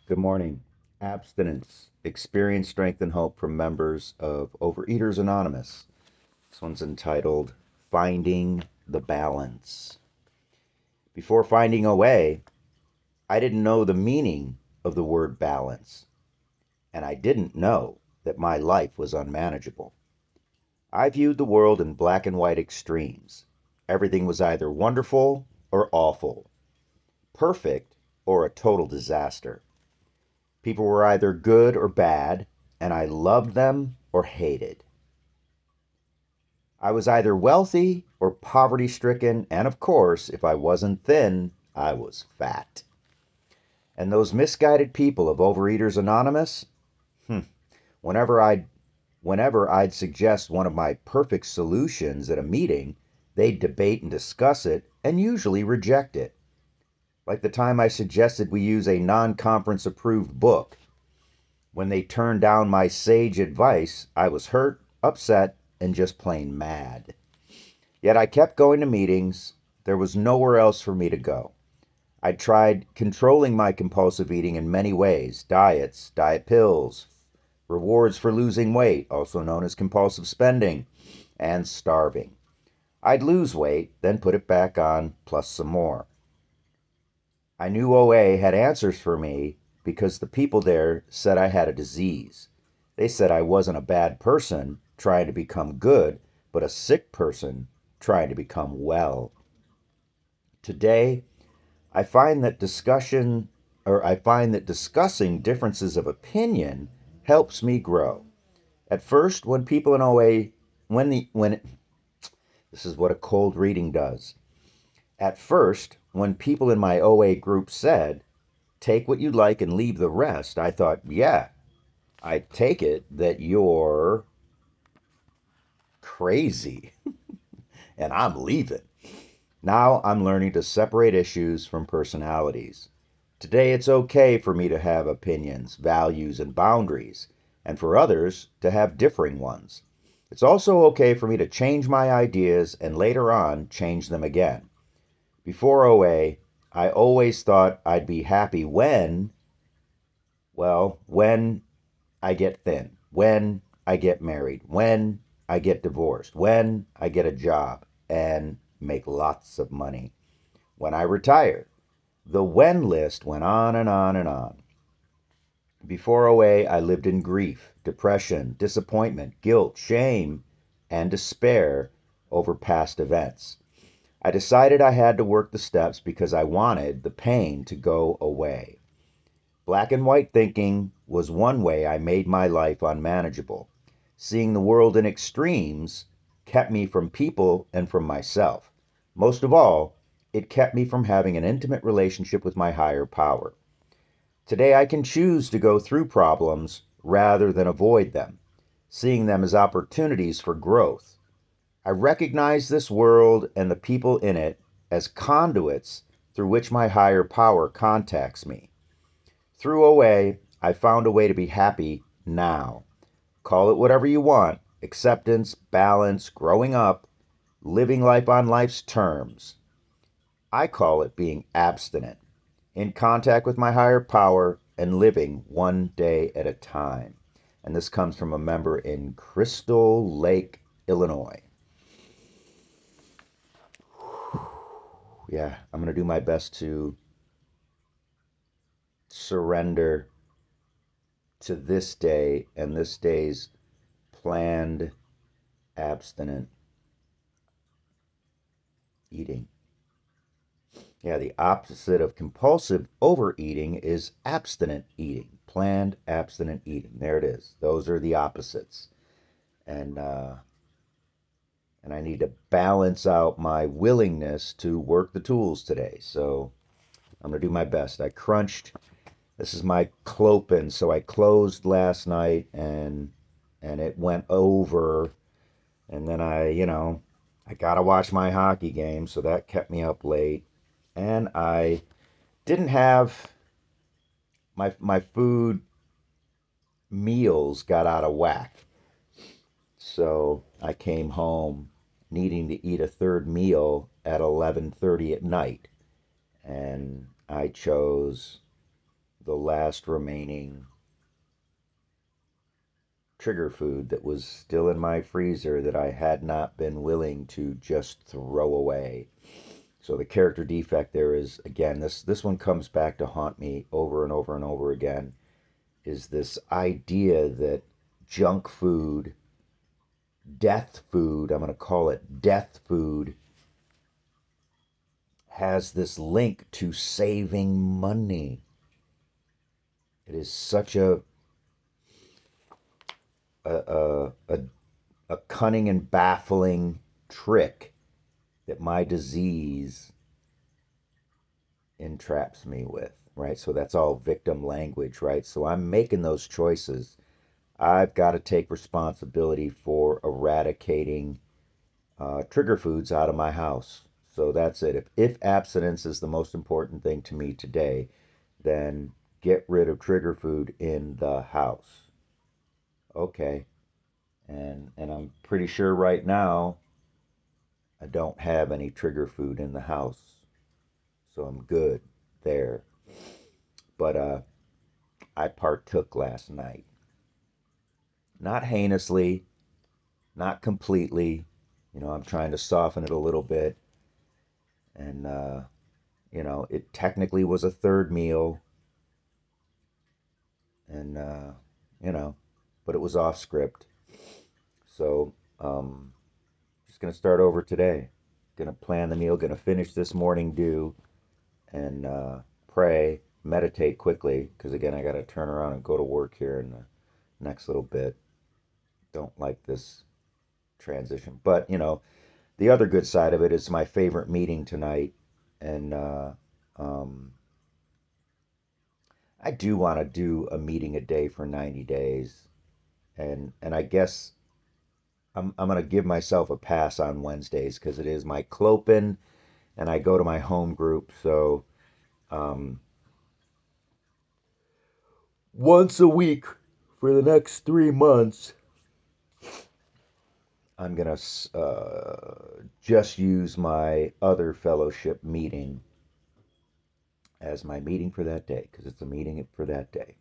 Good morning. Abstinence, experience, strength, and hope from members of Overeaters Anonymous. This one's entitled Finding the Balance. Before finding OA, I didn't know the meaning of the word balance, and I didn't know that my life was unmanageable. I viewed the world in black and white extremes. Everything was either wonderful or awful, perfect or a total disaster. People were either good or bad, and I loved them or hated. I was either wealthy or poverty stricken, and of course, if I wasn't thin, I was fat. And those misguided people of Overeaters Anonymous, hmm, whenever I'd whenever I'd suggest one of my perfect solutions at a meeting, they'd debate and discuss it and usually reject it. Like the time I suggested we use a non-conference approved book. When they turned down my sage advice, I was hurt, upset, and just plain mad. Yet I kept going to meetings. There was nowhere else for me to go. I tried controlling my compulsive eating in many ways: diets, diet pills, rewards for losing weight, also known as compulsive spending, and starving. I'd lose weight, then put it back on, plus some more. I knew OA had answers for me because the people there said I had a disease. They said I wasn't a bad person trying to become good, but a sick person trying to become well. Today, I find that discussing differences of opinion helps me grow. At first, when people in OA when this is what a cold reading does. At first, when people in my OA group said, "Take what you like and leave the rest," I thought, yeah, I take it that you're crazy and I'm leaving. Now I'm learning to separate issues from personalities. Today it's okay for me to have opinions, values, and boundaries, and for others to have differing ones. It's also okay for me to change my ideas and later on change them again. Before OA, I always thought I'd be happy when I get thin, when I get married, when I get divorced, when I get a job and make lots of money, when I retire. The when list went on and on and on. Before OA, I lived in grief, depression, disappointment, guilt, shame, and despair over past events. I decided I had to work the steps because I wanted the pain to go away. Black and white thinking was one way I made my life unmanageable. Seeing the world in extremes kept me from people and from myself. Most of all, it kept me from having an intimate relationship with my higher power. Today I can choose to go through problems rather than avoid them, seeing them as opportunities for growth. I recognize this world and the people in it as conduits through which my higher power contacts me. Through OA, I found a way to be happy now. Call it whatever you want: acceptance, balance, growing up, living life on life's terms. I call it being abstinent, in contact with my higher power, and living one day at a time. And this comes from a member in Crystal Lake, Illinois. Yeah, I'm going to do my best to surrender to this day and this day's planned abstinent eating. Yeah, the opposite of compulsive overeating is abstinent eating, planned abstinent eating. There it is. Those are the opposites. And and I need to balance out my willingness to work the tools today. So I'm gonna do my best. I crunched. This is my clopin, so I closed last night and it went over. And then I gotta watch my hockey game, so that kept me up late. And I didn't have my food meals got out of whack. So I came home needing to eat a third meal at 11:30 at night, and I chose the last remaining trigger food that was still in my freezer that I had not been willing to just throw away. So the character defect there is, again, this one comes back to haunt me over and over and over again, is this idea that junk food, death food, I'm going to call it death food, has this link to saving money. It is such a, a, a cunning and baffling trick that my disease entraps me with, right? So that's all victim language, right? So I'm making those choices. I've got to take responsibility for eradicating trigger foods out of my house. So that's it. If abstinence is the most important thing to me today, then get rid of trigger food in the house. Okay. And I'm pretty sure right now I don't have any trigger food in the house. So I'm good there. But I partook last night. Not heinously, not completely. I'm trying to soften it a little bit. And, it technically was a third meal. And, but it was off script. So, just going to start over today. Going to plan the meal, going to finish this morning due, and pray, meditate quickly, because again, I got to turn around and go to work here in the next little bit. Don't like this transition. But, the other good side of it is my favorite meeting tonight. And um, I do want to do a meeting a day for 90 days. And I guess I'm going to give myself a pass on Wednesdays because it is my clopen and I go to my home group. So um, once a week for the next 3 months, I'm going to just use my other fellowship meeting as my meeting for that day because it's a meeting for that day.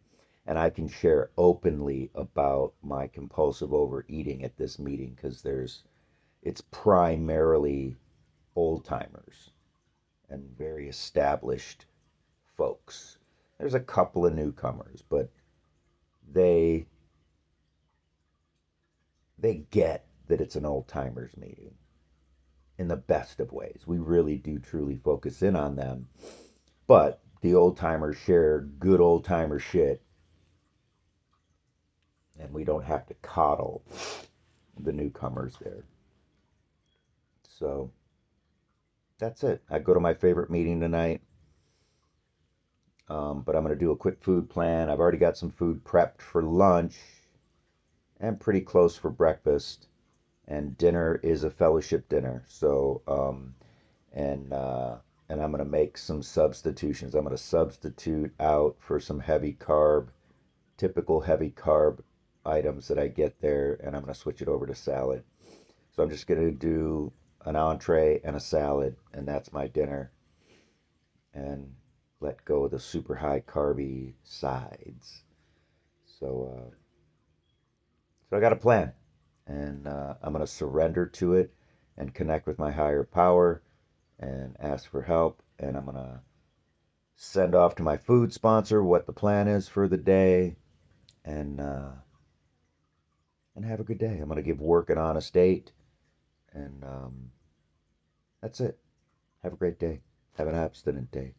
And I can share openly about my compulsive overeating at this meeting because it's primarily old timers and very established folks. There's a couple of newcomers, but they they get that it's an old timers meeting in the best of ways. We really do truly focus in on them, but the old timers share good old timer shit, and we don't have to coddle the newcomers there. So that's it. I go to my favorite meeting tonight, but I'm going to do a quick food plan. I've already got some food prepped for lunch and pretty close for breakfast. And dinner is a fellowship dinner. So, and and I'm gonna make some substitutions. I'm gonna substitute out for some heavy carb, typical heavy carb items that I get there, and I'm gonna switch it over to salad. So I'm just gonna do an entree and a salad, and that's my dinner. And let go of the super high carby sides. So, so I got a plan, and I'm going to surrender to it and connect with my higher power and ask for help. And I'm going to send off to my food sponsor what the plan is for the day, and and have a good day. I'm going to give work an honest date, and that's it. Have a great day. Have an abstinent day.